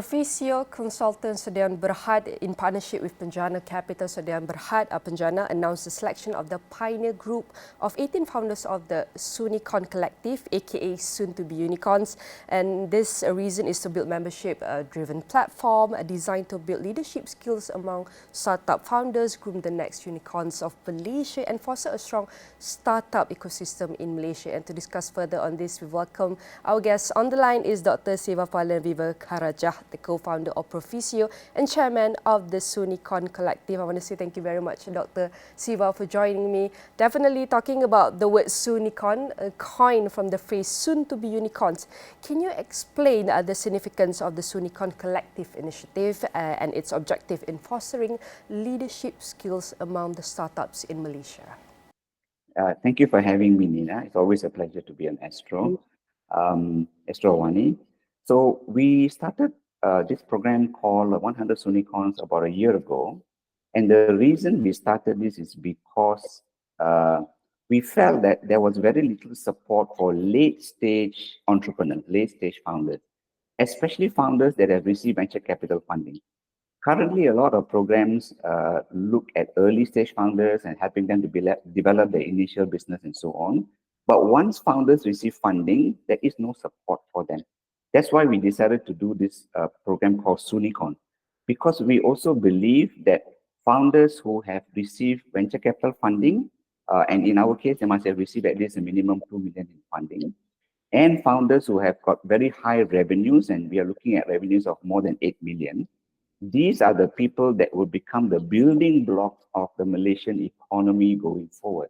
Proficeo Consultant Sdn Berhad in partnership with Penjana Capital Sdn Berhad, Penjana announced the selection of the pioneer group of 18 founders of the Soonicorn Collective, aka soon to be Unicorns. And this reason is to build membership-driven platform designed to build leadership skills among startup founders, groom the next unicorns of Malaysia, and foster a strong startup ecosystem in Malaysia. And to discuss further on this, we welcome our guest on the line is Dr. Sivapalan Vivekarajah, the co-founder of Proficeo and Chairman of the Soonicorn Collective. I want to say thank you very much, Dr. Siva, for joining me. Definitely talking about the word Soonicorn, a coin from the phrase soon to be unicorns. Can you explain the significance of the Soonicorn Collective initiative and its objective in fostering leadership skills among the startups in Malaysia? Thank you for having me, Nina. It's always a pleasure to be on Astro, Astro AWANI. So we started this program called 100 Soonicorns about a year ago. And the reason we started this is because we felt that there was very little support for late-stage entrepreneurs, late-stage founders, especially founders that have received venture capital funding. Currently, a lot of programs look at early-stage founders and helping them to develop their initial business and so on. But once founders receive funding, there is no support for them. That's why we decided to do this program called Soonicorn, because we also believe that founders who have received venture capital funding, and in our case, they must have received at least a minimum 2 million in funding, and founders who have got very high revenues, and we are looking at revenues of more than 8 million, these are the people that will become the building blocks of the Malaysian economy going forward.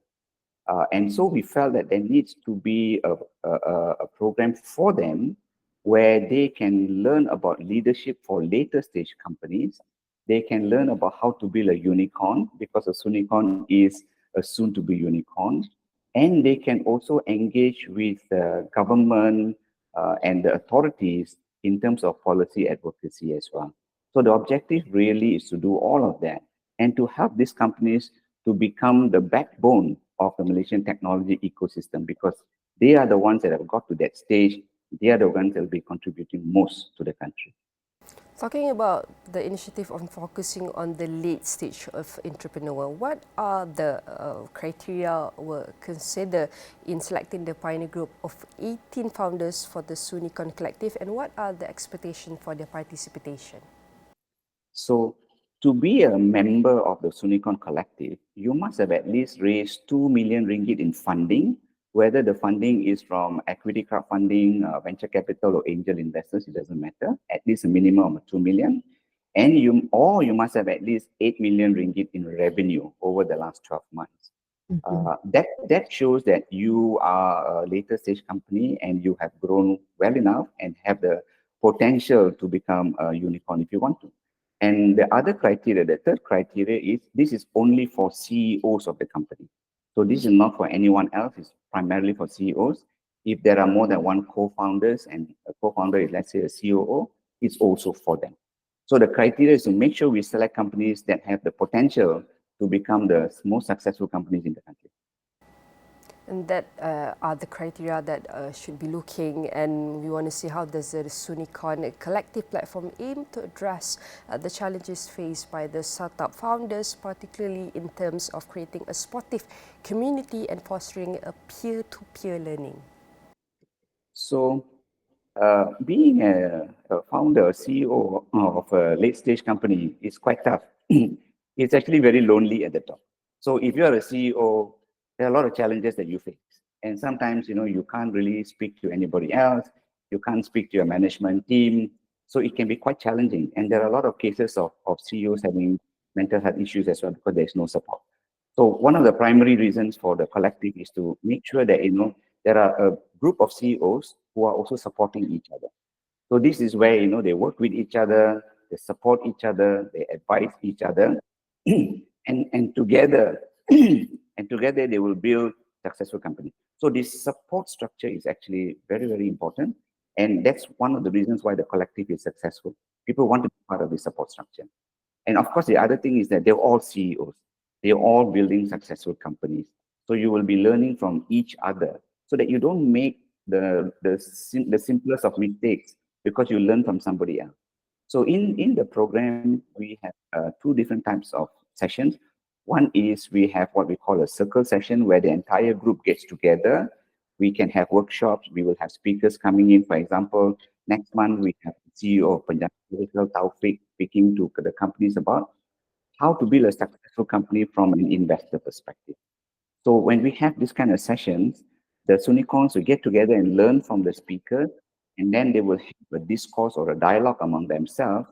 And so we felt that there needs to be a program for them where they can learn about leadership for later stage companies. They can learn about how to build a unicorn, because a Soonicorn is a soon to be unicorn. And they can also engage with the government and the authorities in terms of policy advocacy as well. So the objective really is to do all of that and to help these companies to become the backbone of the Malaysian technology ecosystem, because they are the ones that have got to that stage. They are the ones that will be contributing most to the country. Talking about the initiative on focusing on the late stage of entrepreneur, what are the criteria were considered in selecting the pioneer group of 18 founders for the Soonicorn Collective, and what are the expectations for their participation? So to be a member of the Soonicorn Collective, you must have at least raised 2 million ringgit in funding, whether the funding is from equity crowdfunding, venture capital, or angel investors, it doesn't matter, at least a minimum of 2 million. And you must have at least 8 million ringgit in revenue over the last 12 months. That shows that you are a later stage company and you have grown well enough and have the potential to become a unicorn if you want to. And the other criteria, the third criteria, is this is only for CEOs of the company. So this is not for anyone else, it's primarily for CEOs. If there are more than one co-founders and a co-founder is, let's say, a COO, it's also for them. So the criteria is to make sure we select companies that have the potential to become the most successful companies in the country. And that are the criteria that should be looking, and we want to see how does the Soonicorn Collective platform aim to address the challenges faced by the startup founders, particularly in terms of creating a sportive community and fostering a peer-to-peer learning. So being a founder, a CEO of a late-stage company is quite tough. It's actually very lonely at the top. So if you're a CEO, there are a lot of challenges that you face. And sometimes, you can't really speak to anybody else. You can't speak to your management team. So it can be quite challenging. And there are a lot of cases of CEOs having mental health issues as well because there's no support. So one of the primary reasons for the collective is to make sure that, there are a group of CEOs who are also supporting each other. So this is where, they work with each other, they support each other, they advise each other, and together, they will build successful company. So this support structure is actually very, very important. And that's one of the reasons why the collective is successful. People want to be part of the support structure. And of course, the other thing is that they're all CEOs. They're all building successful companies. So you will be learning from each other so that you don't make the simplest of mistakes because you learn from somebody else. So in the program, we have two different types of sessions. One is we have what we call a circle session where the entire group gets together. We can have workshops. We will have speakers coming in. For example, next month we have the CEO of Punjab Capital, Taufik, speaking to the companies about how to build a successful company from an investor perspective. So when we have this kind of sessions, the Soonicorns will get together and learn from the speaker, and then they will have a discourse or a dialogue among themselves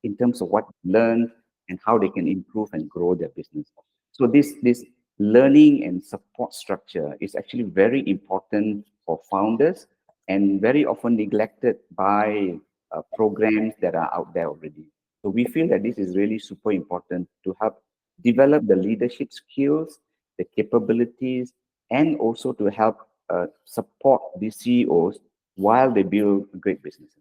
in terms of what they learn and how they can improve and grow their business. So this learning and support structure is actually very important for founders and very often neglected by programs that are out there already. So we feel that this is really super important to help develop the leadership skills, the capabilities, and also to help support these CEOs while they build great businesses.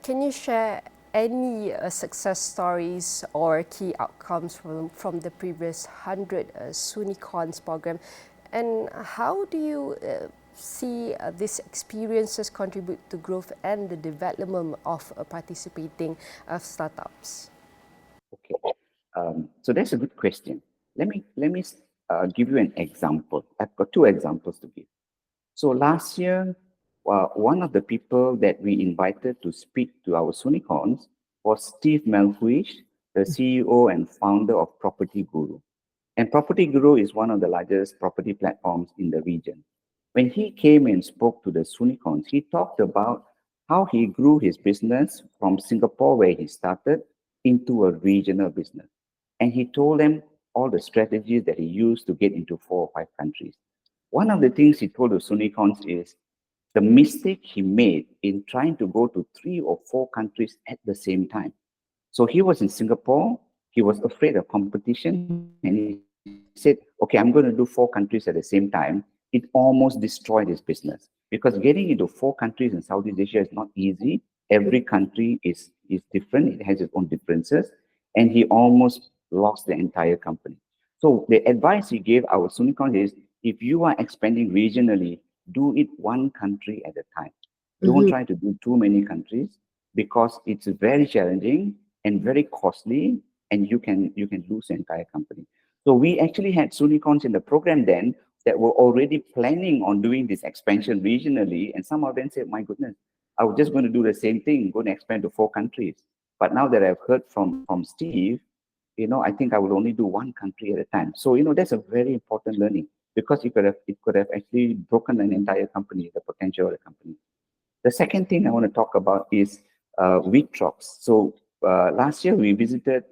Can you share any success stories or key outcomes from the previous 100 Soonicorns program? And how do you see these experiences contribute to growth and the development of participating startups? Okay, so that's a good question. Let me give you an example. I've got two examples to give. So last year, one of the people that we invited to speak to our Soonicorns was Steve Melhuish, the CEO and founder of Property Guru. And Property Guru is one of the largest property platforms in the region. When he came and spoke to the Soonicorns, he talked about how he grew his business from Singapore, where he started, into a regional business. And he told them all the strategies that he used to get into 4 or 5 countries. One of the things he told the Soonicorns is the mistake he made in trying to go to 3 or 4 countries at the same time. So he was in Singapore, he was afraid of competition, and he said, okay, I'm going to do 4 countries at the same time. It almost destroyed his business because getting into 4 countries in Southeast Asia is not easy. Every country is different, it has its own differences, and he almost lost the entire company. So the advice he gave our Soonicorn is, if you are expanding regionally, do it one country at a time. Don't try to do too many countries because it's very challenging and very costly, and you can lose the entire company. So we actually had Soonicorns in the program then that were already planning on doing this expansion regionally, and some of them said, "My goodness, I was just going to do the same thing, going to expand to 4 countries. But now that I've heard from Steve, I think I will only do one country at a time." So that's a very important learning because it could have actually broken an entire company, the potential of the company. The second thing I want to talk about is Wheatrox. So last year we visited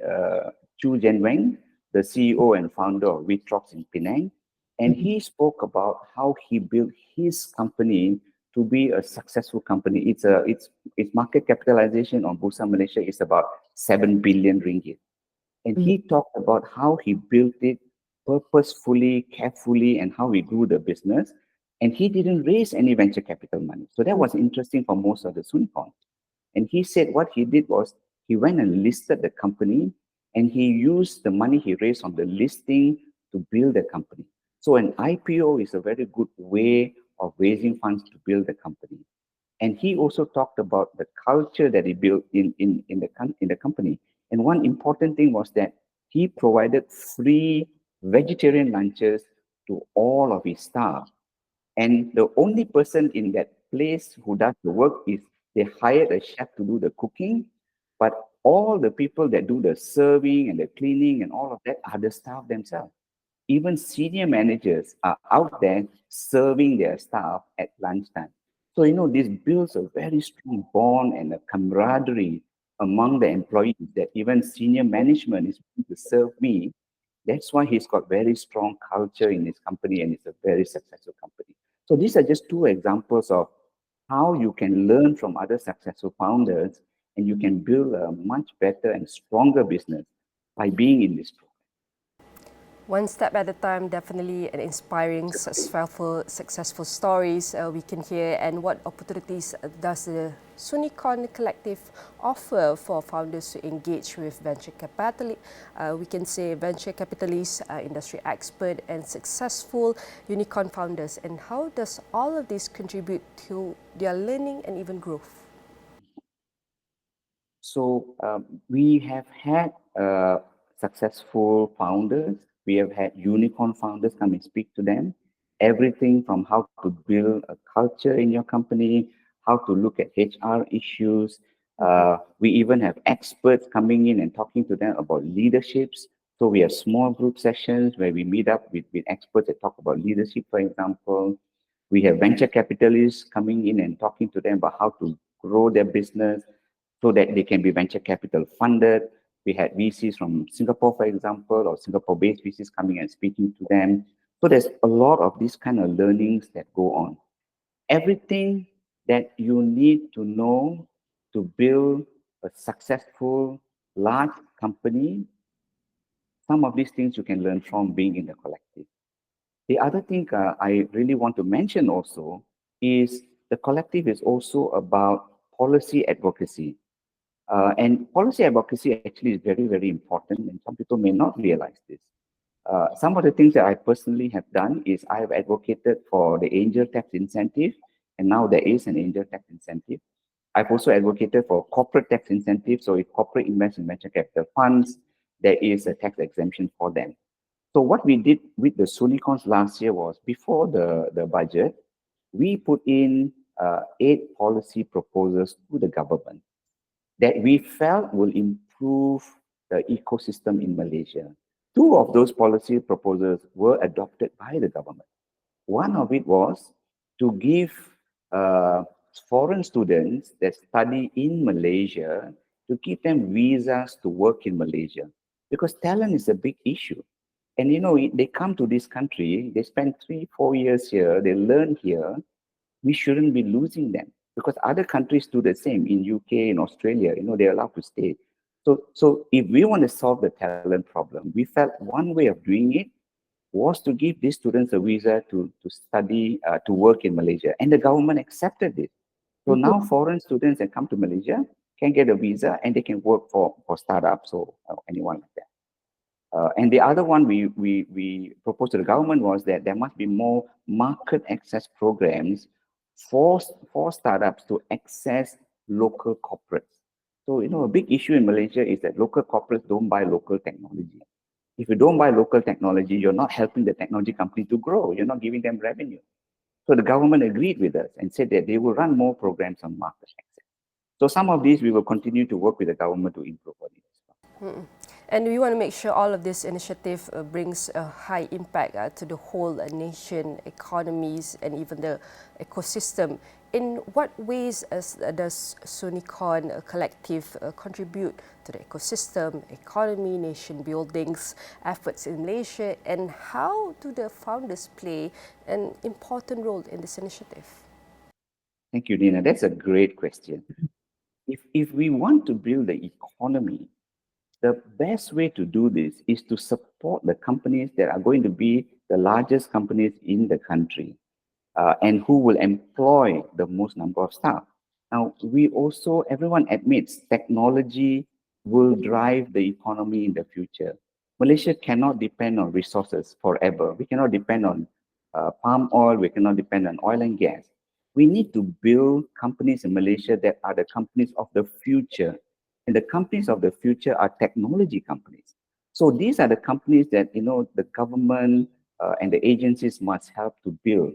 Chu Jianweng, the CEO and founder of Wheatrox in Penang, and he spoke about how he built his company to be a successful company. Its market capitalization on Bursa Malaysia is about 7 billion ringgit. And he talked about how he built it purposefully, carefully, and how he grew the business. And he didn't raise any venture capital money. So that was interesting for most of the Soonicorns. And he said what he did was he went and listed the company, and he used the money he raised on the listing to build the company. So an IPO is a very good way of raising funds to build the company. And he also talked about the culture that he built in the company. And one important thing was that he provided free vegetarian lunches to all of his staff. And the only person in that place who does the work is they hired a chef to do the cooking, but all the people that do the serving and the cleaning and all of that are the staff themselves. Even senior managers are out there serving their staff at lunchtime. So, this builds a very strong bond and a camaraderie among the employees that even senior management is going to serve me. That's why he's got very strong culture in his company, and it's a very successful company. So these are just two examples of how you can learn from other successful founders, and you can build a much better and stronger business by being in this program. One step at a time, definitely an inspiring, successful stories we can hear. And what opportunities does the Soonicorn Collective offer for founders to engage with venture capital? We can say venture capitalists, industry expert, and successful unicorn founders. And how does all of this contribute to their learning and even growth? So we have had successful founders. We have had unicorn founders come and speak to them. Everything from how to build a culture in your company, how to look at HR issues. We even have experts coming in and talking to them about leaderships. So we have small group sessions where we meet up with experts that talk about leadership, for example. We have venture capitalists coming in and talking to them about how to grow their business so that they can be venture capital funded. We had VCs from Singapore, for example, or Singapore-based VCs coming and speaking to them. So there's a lot of these kind of learnings that go on. Everything that you need to know to build a successful large company, some of these things you can learn from being in the collective. The other thing I really want to mention also is the collective is also about policy advocacy. And policy advocacy actually is very, very important, and some people may not realize this. Some of the things that I personally have done is I have advocated for the angel tax incentive, and now there is an angel tax incentive. I've also advocated for corporate tax incentive. So if corporate invest in venture capital funds, there is a tax exemption for them. So what we did with the Soonicorns last year was before the budget, we put in 8 policy proposals to the government that we felt will improve the ecosystem in Malaysia. 2 of those policy proposals were adopted by the government. One of it was to give uh, foreign students that study in Malaysia to give them visas to work in Malaysia because talent is a big issue. And they come to this country, they spend 3-4 years here, they learn here. We shouldn't be losing them because other countries do the same in UK, in Australia, they're allowed to stay. So if we want to solve the talent problem, we felt one way of doing it was to give these students a visa to study, to work in Malaysia. And the government accepted it. So now foreign students that come to Malaysia can get a visa and they can work for startups or anyone like that. And the other one we proposed to the government was that there must be more market access programs for startups to access local corporates. So, a big issue in Malaysia is that local corporates don't buy local technology. If you don't buy local technology, you're not helping the technology company to grow. You're not giving them revenue. So the government agreed with us and said that they will run more programs on market access. So some of these we will continue to work with the government to improve on it as well. And we want to make sure all of this initiative brings a high impact to the whole nation, economies, and even the ecosystem. In what ways does Soonicorn Collective contribute to the ecosystem, economy, nation buildings, efforts in Malaysia, and how do the founders play an important role in this initiative? Thank you, Nina. That's a great question. If we want to build the economy, the best way to do this is to support the companies that are going to be the largest companies in the country and who will employ the most number of staff. Now, everyone admits technology will drive the economy in the future. Malaysia cannot depend on resources forever. We cannot depend on palm oil. We cannot depend on oil and gas. We need to build companies in Malaysia that are the companies of the future. And the companies of the future are technology companies. So these are the companies that, the government and the agencies must help to build.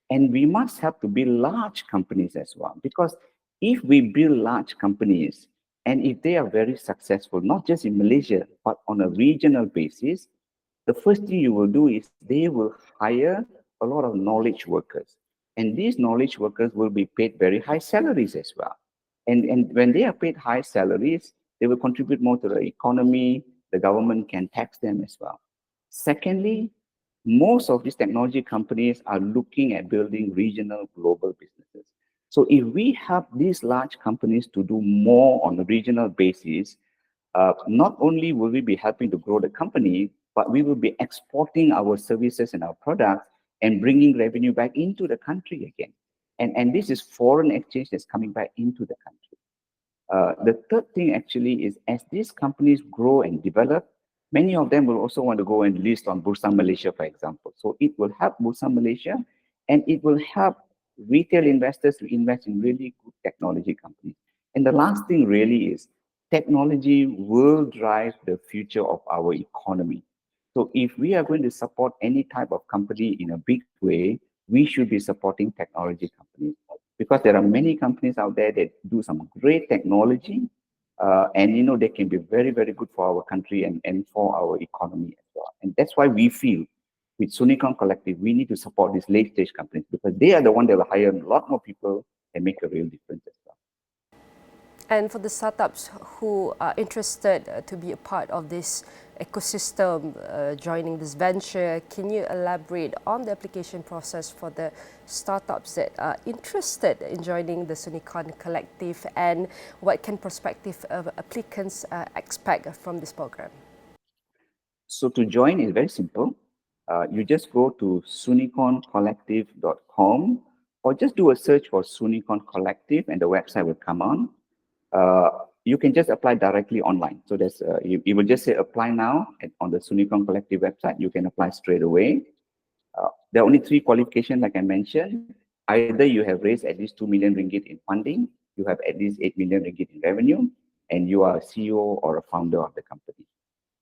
And we must have to build large companies as well, because if we build large companies and if they are very successful, not just in Malaysia, but on a regional basis, the first thing you will do is they will hire a lot of knowledge workers. And these knowledge workers will be paid very high salaries as well. And when they are paid high salaries, they will contribute more to the economy. The government can tax them as well. Secondly, most of these technology companies are looking at building regional global businesses. So if we help these large companies to do more on a regional basis, not only will we be helping to grow the company, but we will be exporting our services and our products and bringing revenue back into the country again. And this is foreign exchange that's coming back into the country. The third thing actually is as these companies grow and develop, many of them will also want to go and list on Bursa Malaysia, for example. So it will help Bursa Malaysia and it will help retail investors to invest in really good technology companies. And the last thing really is technology will drive the future of our economy. So if we are going to support any type of company in a big way, we should be supporting technology companies, because there are many companies out there that do some great technology, and they can be very, very good for our country and for our economy as well. And that's why we feel with Soonicorn Collective, we need to support these late stage companies, because they are the one that will hire a lot more people and make a real difference as well. And for the startups who are interested to be a part of this ecosystem, joining this venture, can you elaborate on the application process for the startups that are interested in joining the Soonicorn Collective, and what can prospective applicants expect from this program? So to join is very simple. You just go to soonicorncollective.com, or just do a search for Soonicorn Collective and the website will come on. You can just apply directly online. So there's you will just say apply now on the Soonicorn Collective website. You can apply straight away. There are only 3 qualifications, like I mentioned. Either you have raised at least 2 million ringgit in funding, you have at least 8 million ringgit in revenue, and you are a CEO or a founder of the company.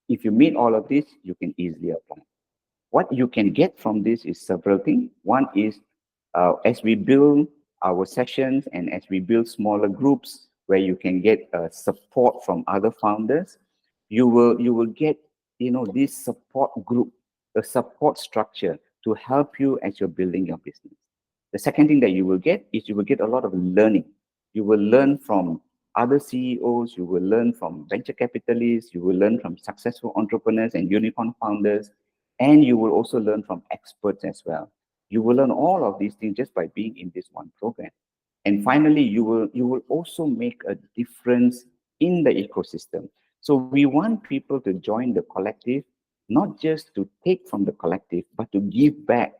If you meet all of this, you can easily apply. What you can get from this is several things. One is, as we build our sessions and as we build smaller groups where you can get support from other founders, you will get this support group, a support structure to help you as you're building your business. The second thing that you will get is you will get a lot of learning. You will learn from other CEOs, you will learn from venture capitalists, you will learn from successful entrepreneurs and unicorn founders, and you will also learn from experts as well. You will learn all of these things just by being in this one program. And finally, you will also make a difference in the ecosystem. So we want people to join the collective, not just to take from the collective, but to give back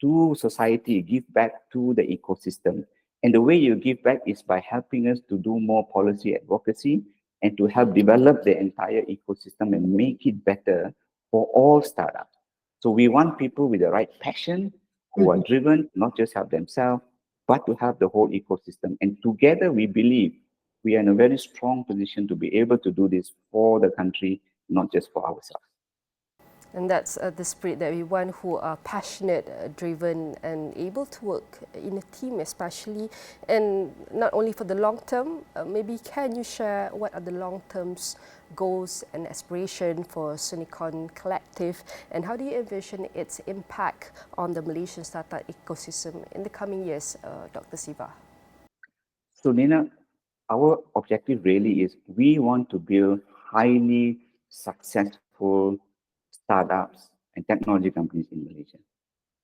to society, give back to the ecosystem. And the way you give back is by helping us to do more policy advocacy and to help develop the entire ecosystem and make it better for all startups. So we want people with the right passion, who are driven, not just help themselves, but to help the whole ecosystem. And together we believe we are in a very strong position to be able to do this for the country, not just for ourselves. And that's the spirit that we want, who are passionate, driven, and able to work in a team, especially, and not only for the long term. Maybe can you share what are the long term goals and aspiration for Soonicorn Collective, and how do you envision its impact on the Malaysian startup ecosystem in the coming years, Dr. Siva? So Nina, our objective really is we want to build highly successful startups and technology companies in Malaysia.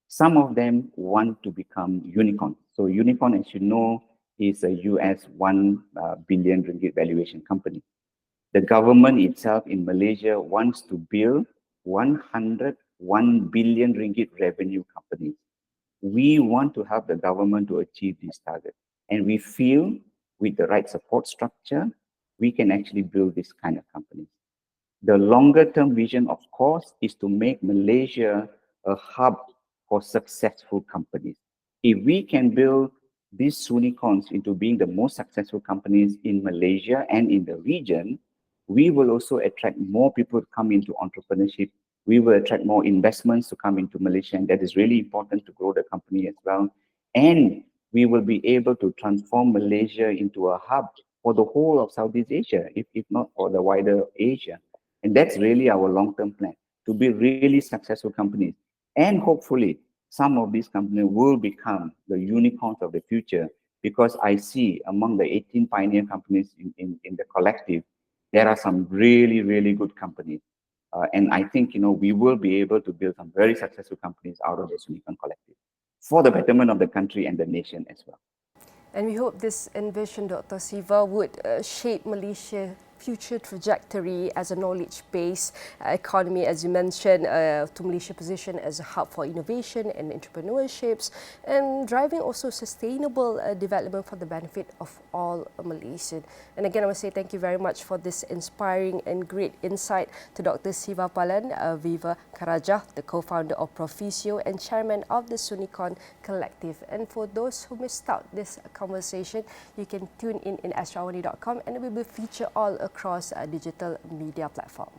Some of them want to become unicorn. So unicorn, as you know, is a US 1 billion ringgit valuation company. The government itself in Malaysia wants to build 101 billion ringgit revenue companies. We want to help the government to achieve these targets. And we feel with the right support structure, we can actually build this kind of companies. The longer term vision, of course, is to make Malaysia a hub for successful companies. If we can build these Soonicorns into being the most successful companies in Malaysia and in the region, we will also attract more people to come into entrepreneurship. We will attract more investments to come into Malaysia, and that is really important to grow the company as well. And we will be able to transform Malaysia into a hub for the whole of Southeast Asia, if not for the wider Asia. And that's really our long-term plan, to be really successful companies. And hopefully, some of these companies will become the unicorns of the future, because I see among the 18 pioneer companies in the collective, there are some really, really good companies. And I think, we will be able to build some very successful companies out of the Soonicorn Collective for the betterment of the country and the nation as well. And we hope this envision, Dr. Siva, would shape Malaysia's future trajectory as a knowledge-based economy, as you mentioned, to Malaysia position as a hub for innovation and entrepreneurships, and driving also sustainable development for the benefit of all Malaysians. And again, I want to say thank you very much for this inspiring and great insight to Dr. Sivapalan Vivekarajah, the co-founder of Proficeo and Chairman of the Soonicorn Collective. And for those who missed out this conversation, you can tune in AstroAwani.com, and we will feature all across digital media platform.